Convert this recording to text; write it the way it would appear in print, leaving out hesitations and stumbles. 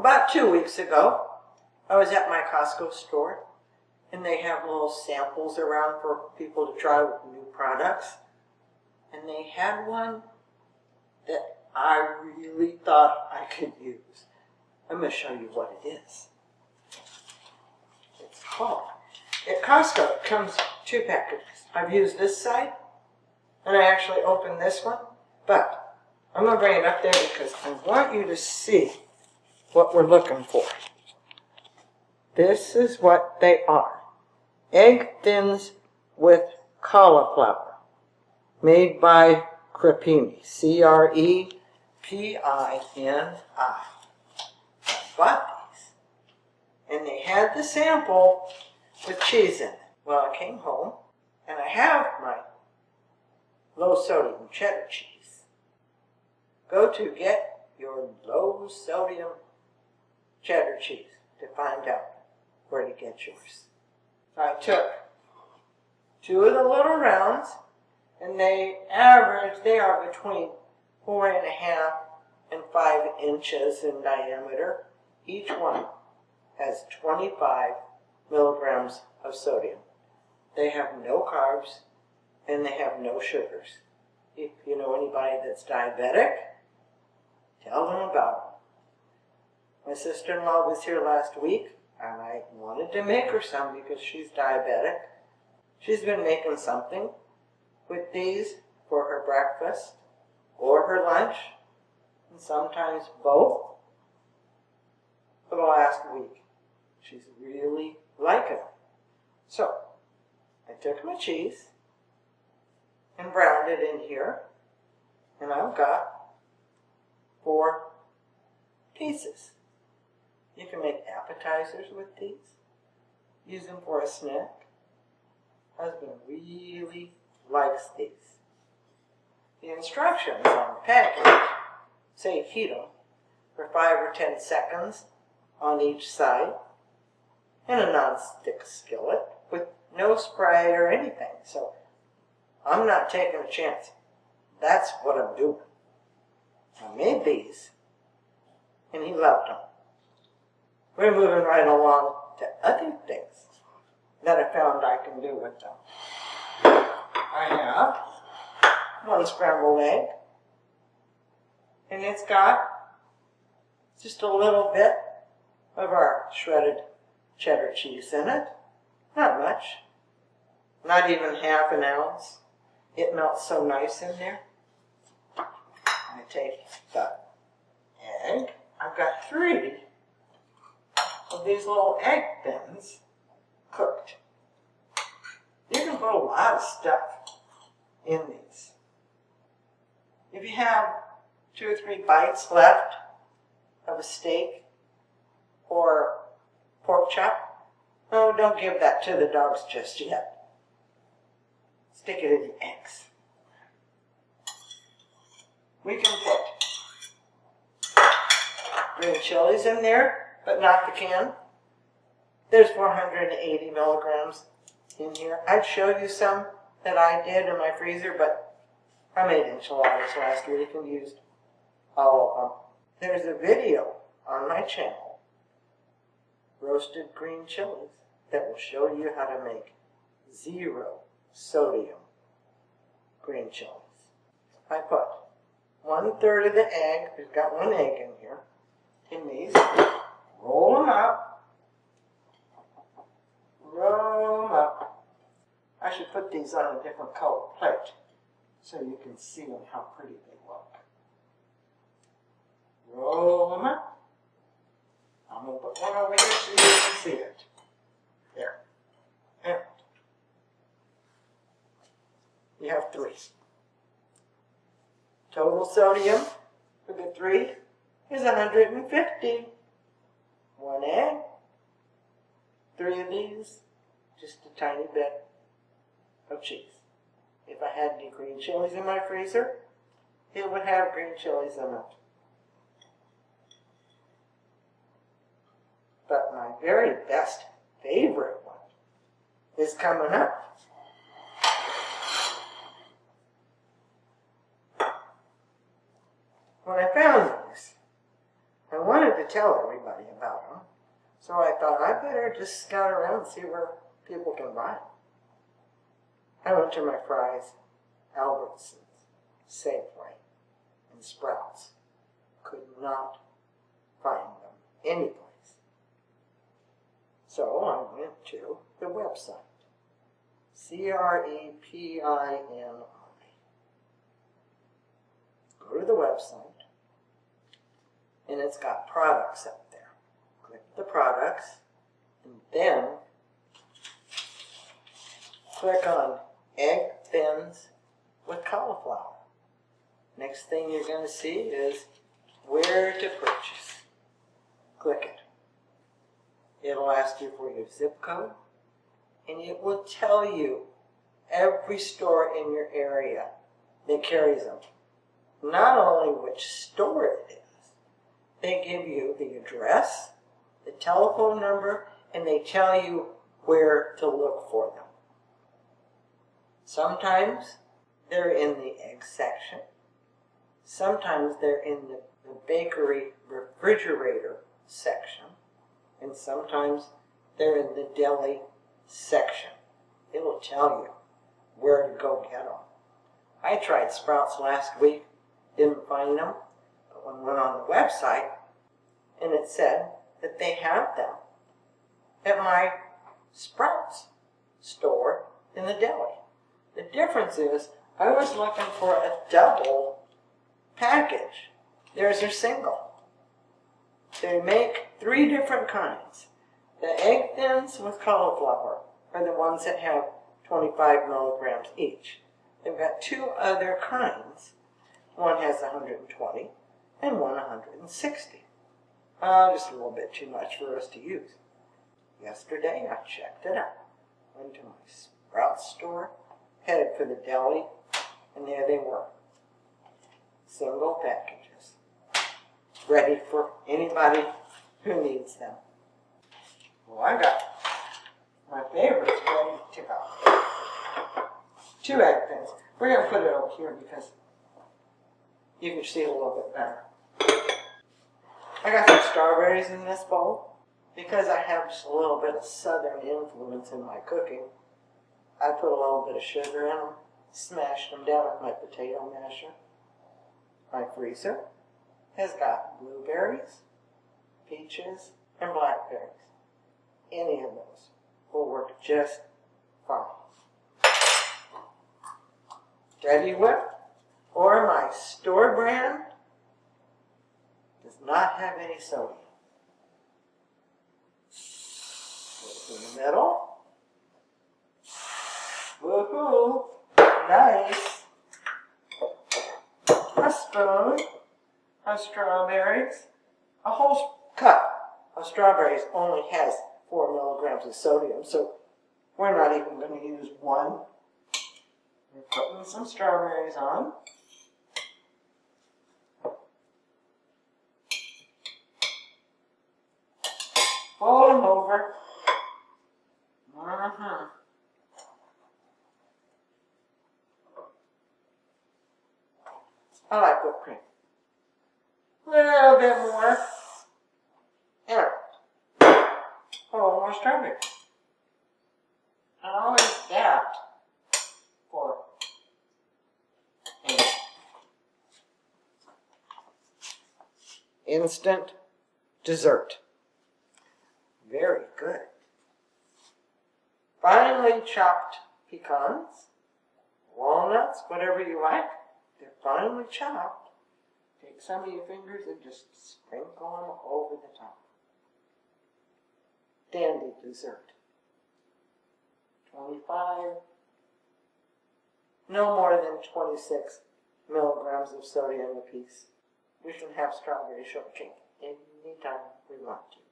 About 2 weeks ago, I was at my Costco store, and they have little samples around for people to try with new products. And they had one that I really thought I could use. I'm going to show you what it is. It's called, at Costco, it comes 2 packages. I've used this side, and I actually opened this one, but I'm going to bring it up there because I want you to see what we're looking for. This is what they are. Egg thins with cauliflower, made by Crepini, C-R-E-P-I-N-I. I bought these, and they had the sample with cheese in it. Well, I came home, and I have my low-sodium cheddar cheese. Go to get your low-sodium cheddar cheese to find out where to get yours. I took 2 of the little rounds, and they are between 4.5 and 5 inches in diameter. Each one has 25 milligrams of sodium. They have no carbs, and they have no sugars. If you know anybody that's diabetic, tell them about it. My sister-in-law was here last week, and I wanted to make her some because she's diabetic. She's been making something with these for her breakfast or her lunch, and sometimes both, for the last week. She's really liking it. So, I took my cheese and browned it in here, and I've got 4 pieces. You can make appetizers with these, use them for a snack. Husband really likes these. The instructions on the package say heat them for 5 or 10 seconds on each side in a non-stick skillet with no spray or anything. So I'm not taking a chance. That's what I'm doing. I made these, and he loved them. We're moving right along to other things that I found I can do with them. I have 1 scrambled egg, and it's got just a little bit of our shredded cheddar cheese in it. Not much. Not even half an ounce. It melts so nice in there. I take the egg. I've got 3 of these little egg thins cooked. You can put a lot of stuff in these. If you have 2 or 3 bites left of a steak or pork chop, oh, don't give that to the dogs just yet. Stick it in the eggs. We can put green chilies in there, but not the can. There's 480 milligrams in here. I'd show you some that I did in my freezer, but I made enchiladas last week and used all of them. There's a video on my channel, Roasted Green Chilies, that will show you how to make 0 sodium green chilies. I put 1/3 of the egg, we've got 1 egg in here, in these. Roll them up. Roll them up. I should put these on a different color plate so you can see them, how pretty they look. Roll them up. I'm going to put one over here so you can see it. There. And you have 3. Total sodium for the 3 is 150. 1 egg, 3 of these, just a tiny bit of cheese. If I had any green chilies in my freezer, it would have green chilies in it. But my very best favorite one is coming up. When I found these, I wanted to tell everybody So I thought I better just scout around and see where people can buy them. I went to my Fry's, Albertsons, Safeway, and Sprouts. Could not find them anyplace. So I went to the website, CREPINI. Go to the website, and it's got products up there. Click the products, and then click on egg thins with cauliflower. Next thing you're going to see is where to purchase. Click it. It'll ask you for your zip code, and it will tell you every store in your area that carries them. Not only which store it is, they give you the address, the telephone number, and they tell you where to look for them. Sometimes they're in the egg section. Sometimes they're in the bakery refrigerator section. And sometimes they're in the deli section. It'll tell you where to go get them. I tried Sprouts last week, didn't find them, but when I went on the website, and it said that they have them at my Sprouts store in the deli. The difference is, I was looking for a double package. There's a single. They make 3 different kinds. The egg thins with cauliflower are the ones that have 25 milligrams each. They've got 2 other kinds. One has 120 and one 160. Just a little bit too much for us to use. Yesterday I checked it out. Went to my Sprouts store, headed for the deli, and there they were. Single packages. Ready for anybody who needs them. Well, I got my favorites ready to go. 2 egg thins. We're going to put it over here because you can see it a little bit better. I got some strawberries in this bowl because I have just a little bit of southern influence in my cooking. I put a little bit of sugar in them, smashed them down with my potato masher. My freezer has got blueberries, peaches, and blackberries. Any of those will work just fine. Ready Whip, or my store brand, does not have any sodium. Put it in the middle. Woohoo! Nice. A spoon of strawberries. A whole cup of strawberries only has 4 milligrams of sodium, so we're not even going to use 1. We're putting some strawberries on. Fold them over. I like whipped cream. A little bit more. And more strawberries. And always that for instant dessert. Very good. Finely chopped pecans, walnuts, whatever you like. They're finely chopped. Take some of your fingers and just sprinkle them over the top. Dandy dessert. 25, no more than 26 milligrams of sodium apiece. We can have strawberry shortcake anytime we want to.